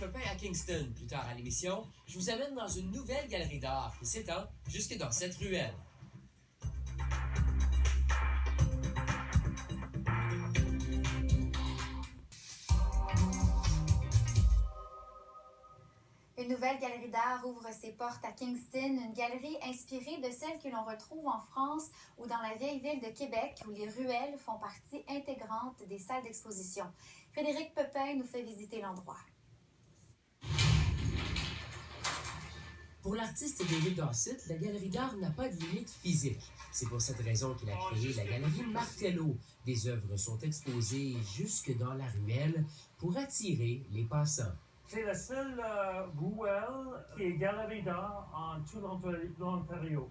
Pepin à Kingston. Plus tard à l'émission, je vous amène dans une nouvelle galerie d'art qui s'étend jusque dans cette ruelle. Une nouvelle galerie d'art ouvre ses portes à Kingston, une galerie inspirée de celle que l'on retrouve en France ou dans la vieille ville de Québec, où les ruelles font partie intégrante des salles d'exposition. Frédéric Pepin nous fait visiter l'endroit. Pour l'artiste David Dossett, la galerie d'art n'a pas de limite physique. C'est pour cette raison qu'il a créé la galerie Martello. Des œuvres sont exposées jusque dans la ruelle pour attirer les passants. C'est la seule ruelle qui est galerie d'art en tout l'Ontario.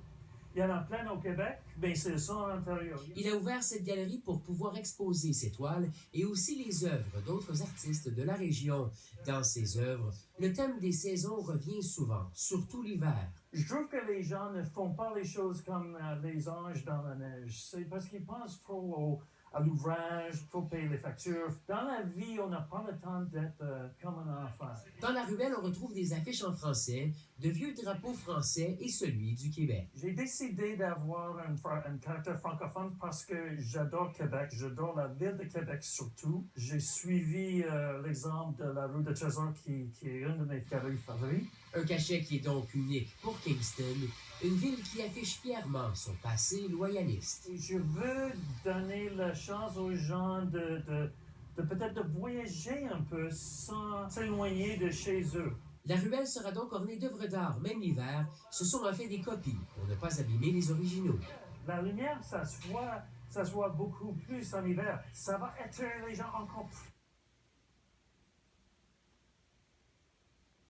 Il y en a plein au Québec, mais c'est ça en Ontario. Il a ouvert cette galerie pour pouvoir exposer ses toiles et aussi les œuvres d'autres artistes de la région. Dans ses œuvres, le thème des saisons revient souvent, surtout l'hiver. Je trouve que les gens ne font pas les choses comme les anges dans la neige. C'est parce qu'ils pensent trop à l'ouvrage, il faut payer les factures. Dans la vie, on n'a pas le temps d'être comme un enfant. Dans la ruelle, on retrouve des affiches en français, de vieux drapeaux français et celui du Québec. J'ai décidé d'avoir un caractère francophone parce que j'adore Québec, j'adore la ville de Québec surtout. J'ai suivi l'exemple de la rue de Trésor qui est une de mes galeries favorites. Un cachet qui est donc unique pour Kingston, une ville qui affiche fièrement son passé loyaliste. Je veux donner la chance aux gens de peut-être de voyager un peu sans s'éloigner de chez eux. La ruelle sera donc ornée d'œuvres d'art, même l'hiver. Ce sont en fait des copies pour ne pas abîmer les originaux. La lumière, ça se voit beaucoup plus en hiver. Ça va attirer les gens encore plus.